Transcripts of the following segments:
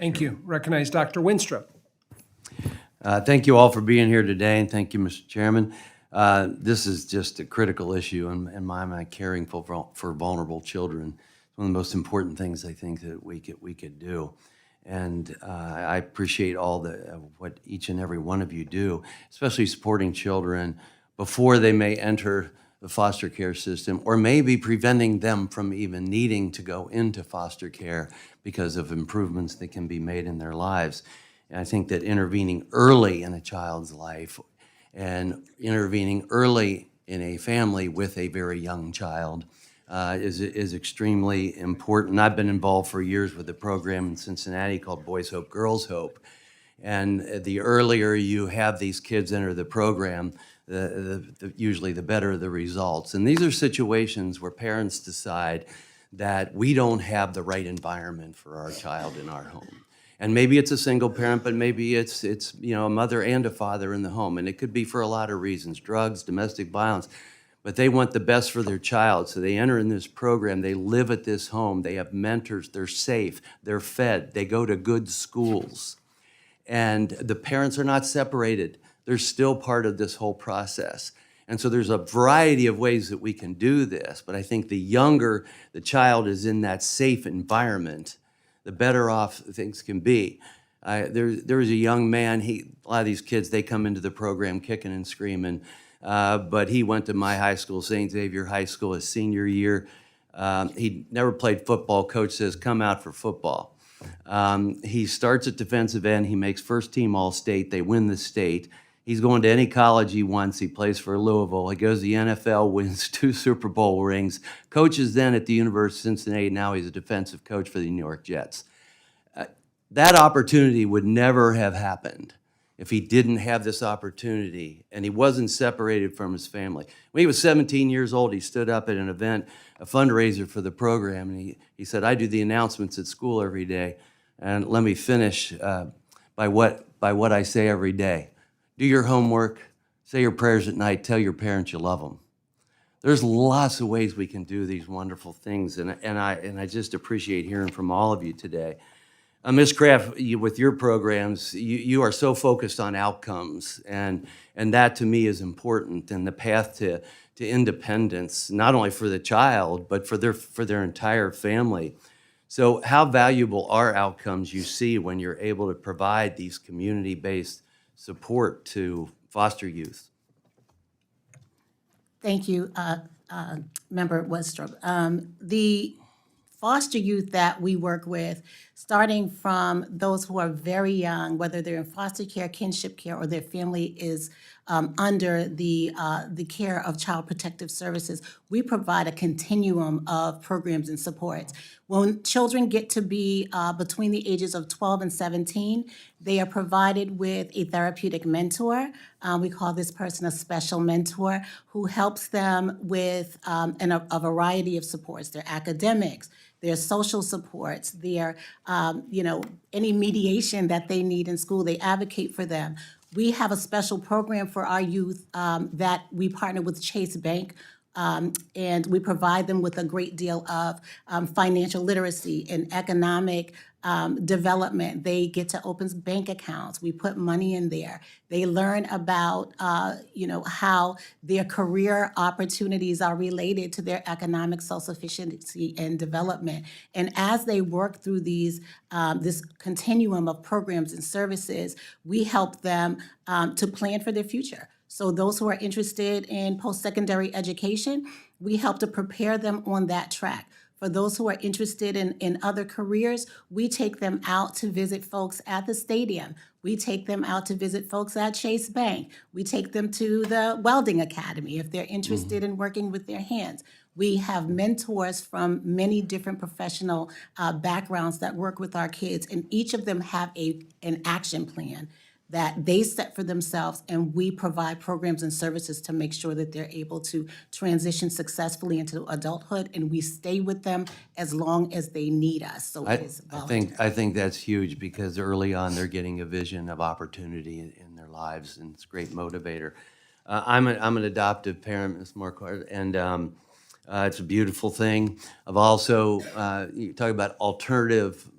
Thank you. Recognize Dr. Wenstrup. Thank you all for being here today, and thank you, Mr. Chairman. This is just a critical issue in my mind, caring for vulnerable children. It's one of the most important things I think that we could do. And I appreciate all what each and every one of you do, especially supporting children before they may enter the foster care system, or maybe preventing them from even needing to go into foster care because of improvements that can be made in their lives. And I think that intervening early in a child's life and intervening early in a family with a very young child is extremely important. I've been involved for years with a program in Cincinnati called Boys Hope, Girls Hope. And the earlier you have these kids enter the program, usually the better the results. And these are situations where parents decide that we don't have the right environment for our child in our home. And maybe it's a single parent, but maybe it's a mother and a father in the home. And it could be for a lot of reasons, drugs, domestic violence. But they want the best for their child, so they enter in this program, they live at this home, they have mentors, they're safe, they're fed, they go to good schools. And the parents are not separated. They're still part of this whole process. And so there's a variety of ways that we can do this, but I think the younger the child is in that safe environment, the better off things can be. There was a young man, a lot of these kids, they come into the program kicking and screaming, but he went to my high school, St. Xavier High School, his senior year. He never played football. Coach says, come out for football. He starts at defensive end. He makes first team All-State. They win the state. He's going to any college he wants. He plays for Louisville. He goes to the NFL, wins 2 Super Bowl rings, coaches then at the University of Cincinnati. Now he's a defensive coach for the New York Jets. That opportunity would never have happened if he didn't have this opportunity and he wasn't separated from his family. When he was 17 years old, he stood up at an event, a fundraiser for the program, and he said, I do the announcements at school every day, and let me finish by what I say every day. Do your homework, say your prayers at night, tell your parents you love them. There's lots of ways we can do these wonderful things, and I just appreciate hearing from all of you today. Ms. Kraft, with your programs, you are so focused on outcomes, and that to me is important, and the path to independence, not only for the child, but for their entire family. So how valuable are outcomes you see when you're able to provide these community-based support to foster youth? Thank you, Member Wenstrup. The foster youth that we work with, starting from those who are very young, whether they're in foster care, kinship care, or their family is under the care of Child Protective Services, we provide a continuum of programs and supports. When children get to be between the ages of 12 and 17, they are provided with a therapeutic mentor. We call this person a special mentor who helps them with a variety of supports. Their academics, their social supports, their, any mediation that they need in school, they advocate for them. We have a special program for our youth that we partner with Chase Bank, and we provide them with a great deal of financial literacy and economic development. They get to open bank accounts. We put money in there. They learn about, how their career opportunities are related to their economic self-sufficiency and development. And as they work through these, this continuum of programs and services, we help them to plan for their future. So those who are interested in post-secondary education, we help to prepare them on that track. For those who are interested in other careers, we take them out to visit folks at the stadium. We take them out to visit folks at Chase Bank. We take them to the welding academy if they're interested in working with their hands. We have mentors from many different professional backgrounds that work with our kids, and each of them have an action plan that they set for themselves, and we provide programs and services to make sure that they're able to transition successfully into adulthood, and we stay with them as long as they need us. So it is voluntary. I think that's huge because early on they're getting a vision of opportunity in their lives, and it's a great motivator. I'm an adoptive parent, Ms. Marquardt, and It's a beautiful thing. I've also, you talk about alternative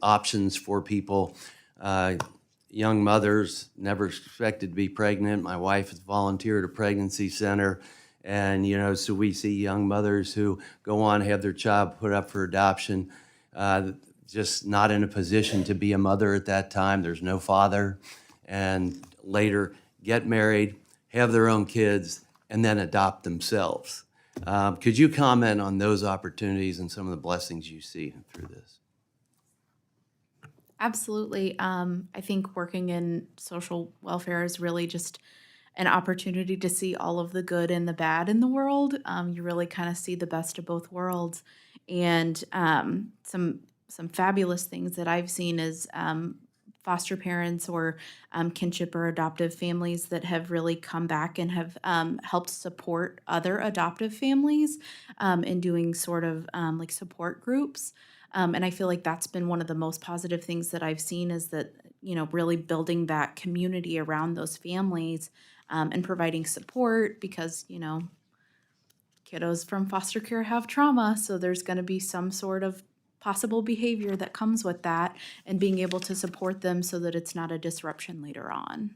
options for people. Young mothers never expected to be pregnant. My wife has volunteered at a pregnancy center. And, so we see young mothers who go on, have their child put up for adoption, just not in a position to be a mother at that time. There's no father. And later get married, have their own kids, and then adopt themselves. Could you comment on those opportunities and some of the blessings you see through this? Absolutely. I think working in social welfare is really just an opportunity to see all of the good and the bad in the world. You really kind of see the best of both worlds, and some fabulous things that I've seen is foster parents or kinship or adoptive families that have really come back and have helped support other adoptive families in doing sort of like support groups. And I feel like that's been one of the most positive things that I've seen is that, really building that community around those families and providing support because, kiddos from foster care have trauma. So there's going to be some sort of possible behavior that comes with that and being able to support them so that it's not a disruption later on.